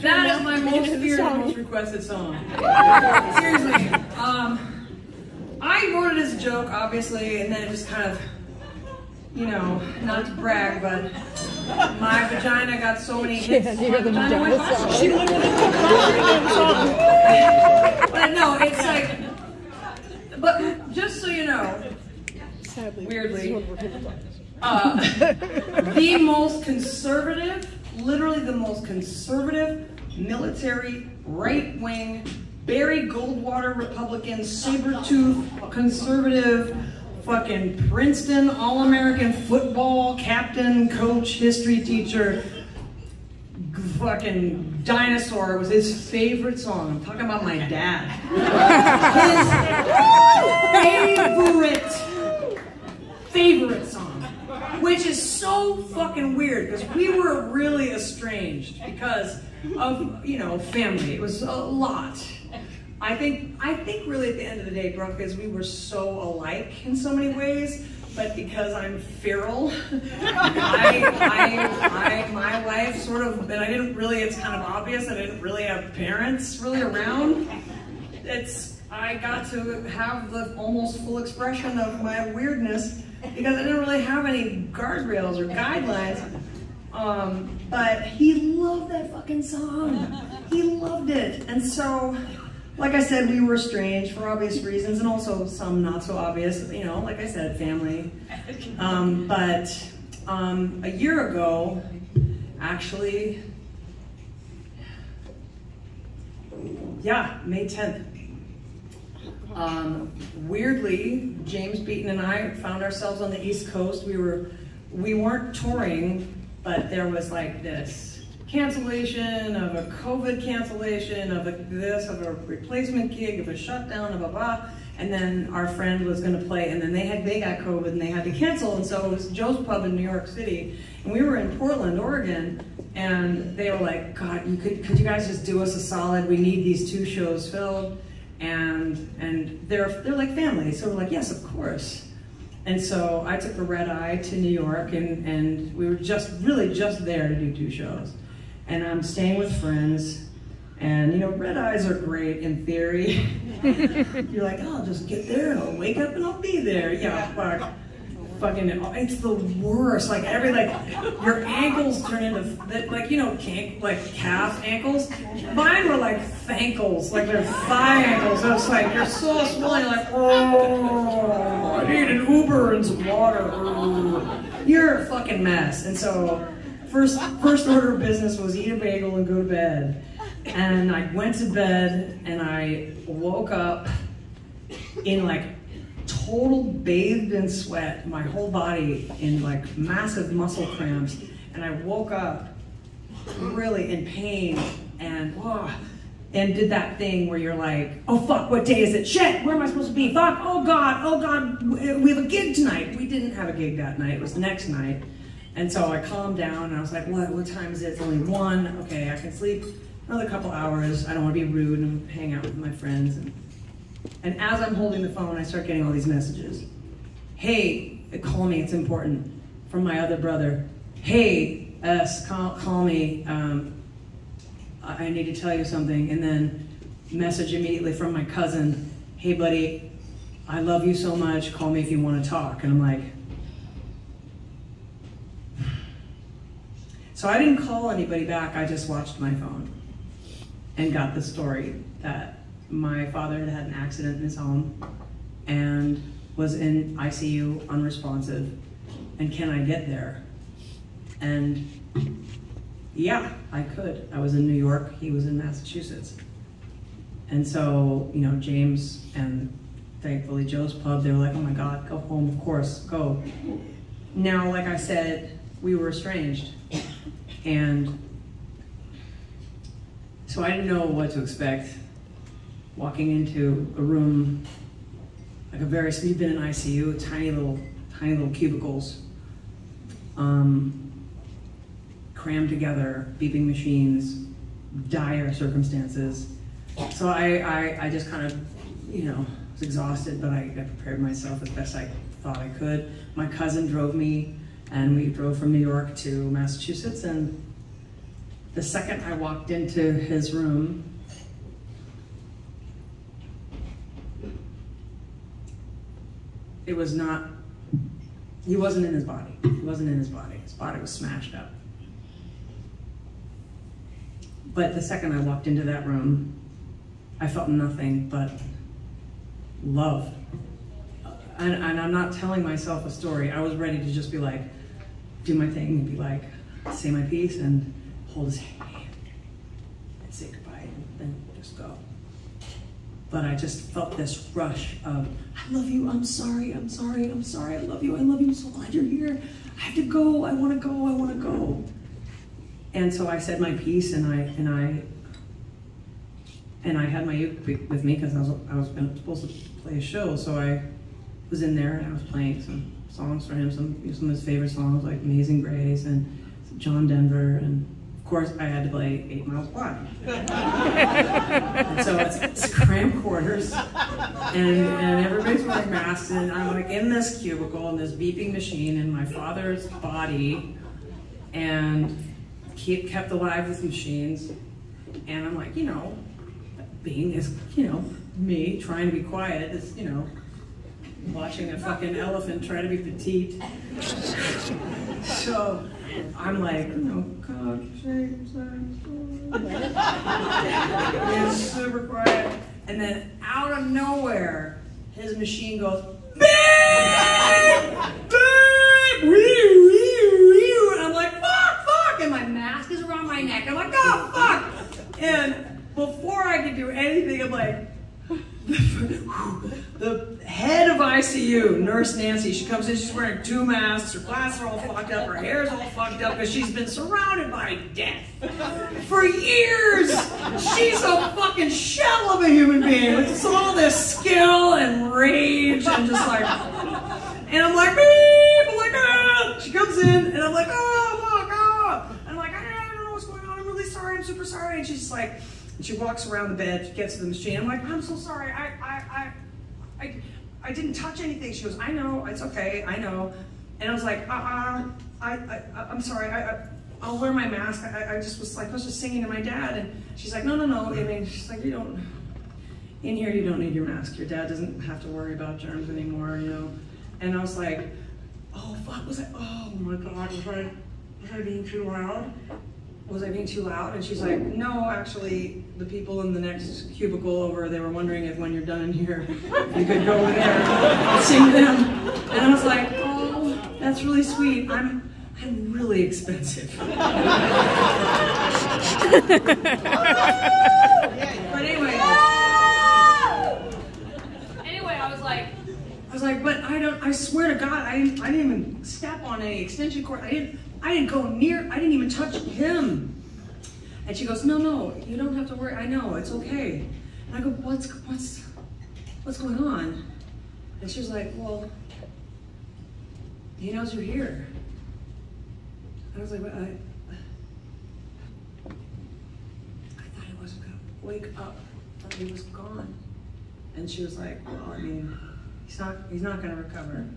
That is my most feared, most requested song. Seriously. I wrote it as a joke, obviously, and then it just kind of, you know, not to brag, but my vagina got so many hits. But no, it's like, but just so you know, weirdly, the most conservative, literally the most conservative, military, right-wing, Barry Goldwater Republican, saber-tooth, conservative, fucking Princeton All-American football captain, coach, history teacher, fucking dinosaur was his favorite song. I'm talking about my dad. His favorite song, which is so fucking weird because we were really estranged because of, you know, family. It was a lot. I think really at the end of the day, Brooke, is we were so alike in so many ways, but because I'm feral, my life sort of, and I didn't really, it's kind of obvious, I didn't really have parents really around. I got to have the almost full expression of my weirdness because I didn't really have any guardrails or guidelines. But he loved that fucking song. He loved it. And so, like I said, we were estranged for obvious reasons and also some not so obvious, you know, like I said, family. But a year ago, actually, yeah, May 10th. Weirdly, James Beaton and I found ourselves on the East Coast. We weren't touring, but there was like this cancellation of a COVID cancellation of a replacement gig, of a shutdown, of a blah. And then our friend was going to play, and then they got COVID and they had to cancel. And so it was Joe's Pub in New York City, and we were in Portland, Oregon, and they were like, God, could you guys just do us a solid? We need these 2 shows filled. And they're like family, so we're like, yes, of course. And so I took the red eye to New York, and we were really just there to do 2 shows. And I'm staying with friends, and you know, red eyes are great in theory. You're like, oh, I'll just get there and I'll wake up and I'll be there. Yeah, but fucking, it's the worst. Like your ankles turn into, like, you know, calf ankles. Mine were like thankles, like they're thigh ankles. So it's like, you're so swollen, you're like, oh, I need an Uber and some water. You're a fucking mess. And so, first order of business was eat a bagel and go to bed. And I went to bed and I woke up in like total bathed in sweat, my whole body in like massive muscle cramps. And I woke up really in pain and did that thing where you're like, oh fuck, what day is it? Shit, where am I supposed to be? Fuck, oh God, we have a gig tonight. We didn't have a gig that night, it was the next night. And so I calmed down and I was like, what time is it? It's only 1. Okay, I can sleep another couple hours. I don't want to be rude and hang out with my friends. And as I'm holding the phone, I start getting all these messages. Hey, call me, it's important. From my other brother. Hey, call me. I need to tell you something. And then message immediately from my cousin. Hey buddy, I love you so much. Call me if you want to talk. And I'm like, so I didn't call anybody back, I just watched my phone and got the story that my father had had an accident in his home and was in ICU, unresponsive, and can I get there? And yeah, I could. I was in New York, he was in Massachusetts. And so, you know, James and thankfully Joe's Pub, they were like, oh my God, go home, of course, go. Now, like I said, we were estranged. And so I didn't know what to expect walking into a room, like we've been in ICU, tiny little cubicles, crammed together, beeping machines, dire circumstances. So I just kind of, you know, was exhausted, but I prepared myself as best I thought I could. My cousin drove me, and we drove from New York to Massachusetts, and The second I walked into his room, it was not, he wasn't in his body. He wasn't in his body. His body was smashed up. But the second I walked into that room, I felt nothing but love. And I'm not telling myself a story. I was ready to just be like, do my thing and be like, say my piece and hold his hand and say goodbye and just go. But I just felt this rush of, I love you, I'm sorry, I love you, I'm so glad you're here. I have to go, I wanna go. And so I said my piece and I had my uke with me because I was supposed to play a show, so I was in there and I was playing some songs for him, some of his favorite songs like Amazing Grace and John Denver, and of course I had to play 8 Miles Wide. And so it's cramped quarters and everybody's wearing masks and I'm like in this cubicle in this beeping machine in my father's body and kept alive with machines, and I'm like, you know, being this, you know, me trying to be quiet, this, you know, watching a fucking elephant try to be petite. So I'm like, you know, it's super quiet, and then out of nowhere, his machine goes, beep, beep, and I'm like, fuck, and my mask is around my neck. I'm like, oh fuck, and before I could do anything, I'm like, the head of ICU, Nurse Nancy, she comes in, she's wearing 2 masks, her glasses are all fucked up, her hair's all fucked up because she's been surrounded by death for years. She's a fucking shell of a human being with just all this skill and rage and just like, and I'm like, beep, I'm like, ah. She comes in and I'm like, oh, fuck, oh. And I'm like, I don't know what's going on, I'm really sorry, I'm super sorry. And she's just like, and she walks around the bed, she gets to the machine. I'm like, I'm so sorry. I didn't touch anything. She goes, I know, it's okay, I know. And I was like, I'm sorry. I'll wear my mask. I just was like, I was just singing to my dad. And she's like, no. I mean, she's like, in here you don't need your mask. Your dad doesn't have to worry about germs anymore, you know. And I was like, oh fuck, oh my God, was I being too loud? Was I being too loud? And she's like, no, actually, the people in the next cubicle over, they were wondering if when you're done in here, you could go over there and sing to them. And I was like, oh, that's really sweet. I'm really expensive. But anyway, I was like, but I swear to God, I didn't even step on any extension cord. I didn't go near, I didn't even touch him. And she goes, no, you don't have to worry, I know, it's okay. And I go, what's going on? And she was like, well, he knows you're here. And I was like, I thought he wasn't gonna wake up, I thought he was gone. And she was like, well, I mean, he's not gonna recover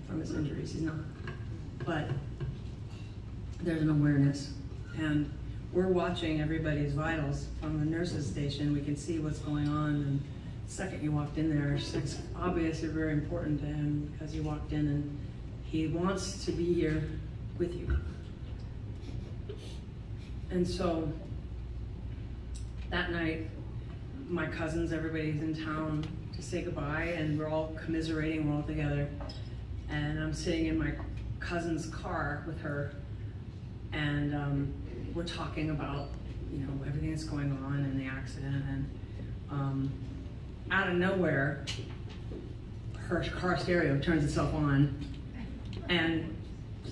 from his injuries, he's not. But there's an awareness, and we're watching everybody's vitals from the nurse's station. We can see what's going on, and the second you walked in there, it's obviously very important to him because he walked in and he wants to be here with you. And so that night, my cousins, everybody's in town to say goodbye, and we're all commiserating, we're all together. And I'm sitting in my cousin's car with her, and we're talking about, you know, everything that's going on and the accident, and out of nowhere, her car stereo turns itself on and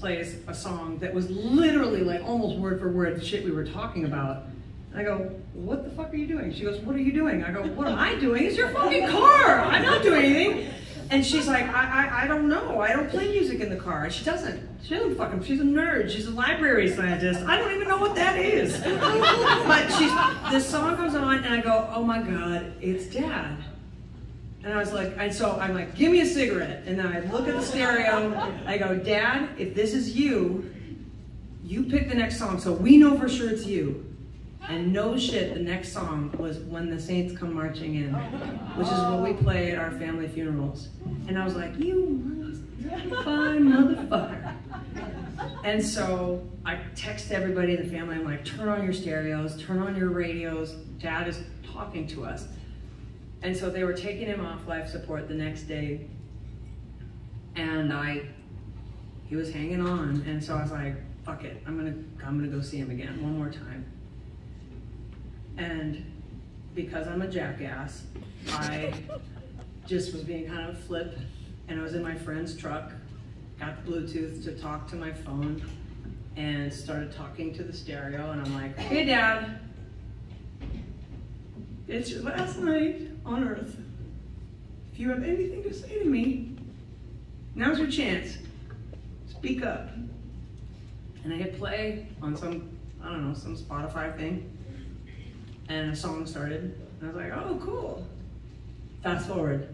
plays a song that was literally like almost word for word the shit we were talking about. And I go, what the fuck are you doing? She goes, what are you doing? I go, what am I doing? It's your fucking car! I'm not doing anything. And she's like, I don't know. I don't play music in the car. And she doesn't fucking, she's a nerd. She's a library scientist. I don't even know what that is. But this song comes on and I go, oh my God, it's Dad. And I was like, and so I'm like, give me a cigarette. And then I look at the stereo. I go, Dad, if this is you, you pick the next song so we know for sure it's you. And no shit, the next song was When the Saints Come Marching In, which is what we play at our family funerals. And I was like, you fine motherfucker. And so I text everybody in the family, I'm like, turn on your stereos, turn on your radios, Dad is talking to us. And so they were taking him off life support the next day, and he was hanging on, and so I was like, fuck it, I'm gonna go see him again one more time. And because I'm a jackass, I just was being kind of flip, and I was in my friend's truck, got the Bluetooth to talk to my phone, and started talking to the stereo, and I'm like, hey Dad, it's your last night on Earth. If you have anything to say to me, now's your chance. Speak up. And I hit play on some, I don't know, some Spotify thing, and a song started, and I was like, oh, cool. Fast forward,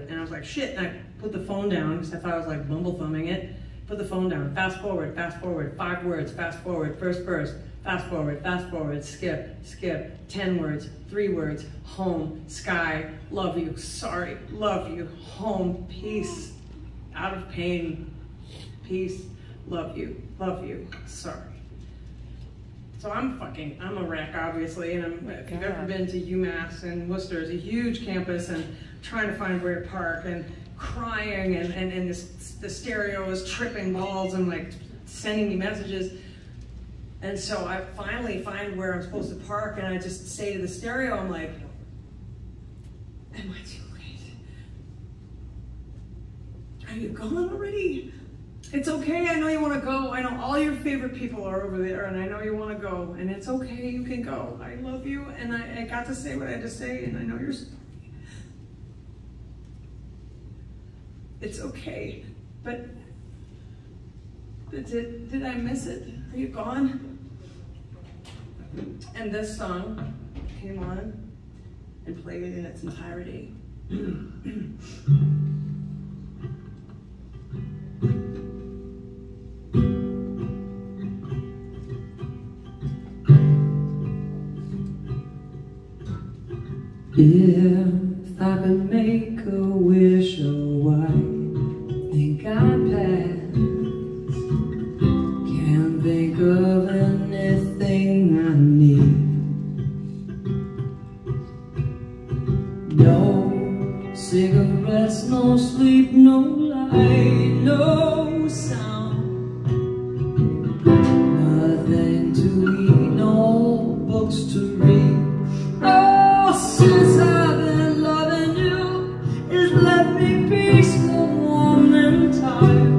and I was like, shit, and I put the phone down, because I thought I was like bumble thumbing it. Put the phone down, fast forward, 5 words, fast forward, first verse, fast forward, skip, 10 words, 3 words, home, sky, love you, sorry, love you, home, peace, out of pain, peace, love you, sorry. So I'm a wreck, obviously, and if you've ever been to UMass and Worcester, it's a huge campus, and trying to find where to park, and crying, and the stereo is tripping balls and like sending me messages. And so I finally find where I'm supposed to park, and I just say to the stereo, I'm like, am I too late? Are you gone already? It's okay, I know you want to go. I know all your favorite people are over there, and I know you want to go, and it's okay, you can go. I love you, and I got to say what I had to say, and I know you're sorry. It's okay, but did I miss it? Are you gone? And this song came on and played it in its entirety. If I could make a wish, oh, I think I'd pass. Can't think of anything I need. No cigarettes, no sleep, no light, no sound. Nothing to eat, no books to read. Since I've been loving you, it's left me peaceful, warm and tired.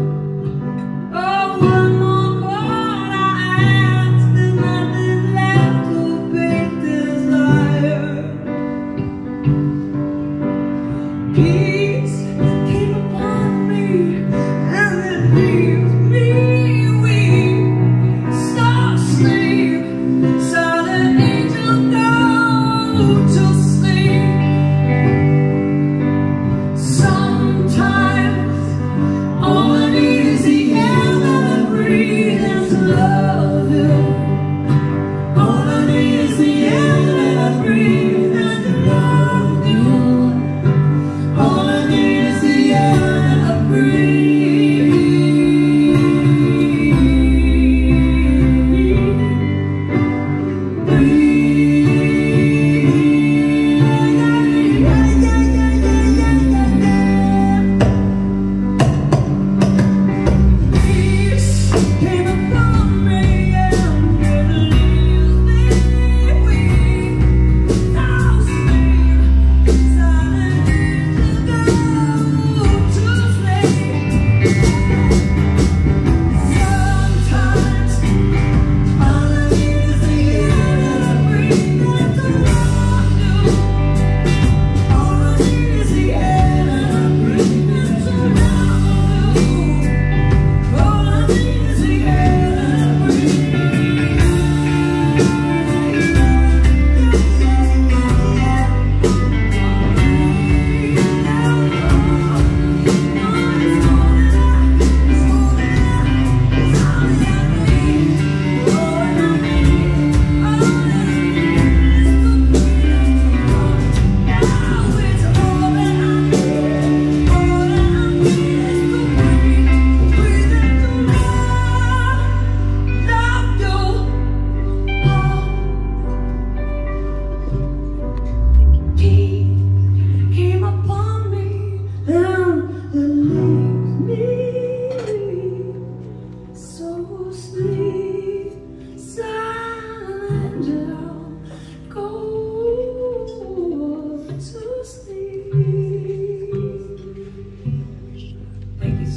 Oh, one more part I ask, there's nothing left to big desire. Peace came upon me, and it leaves me weak. Stop, sleep, silent angel, go to sleep. Sometimes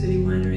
City Winery.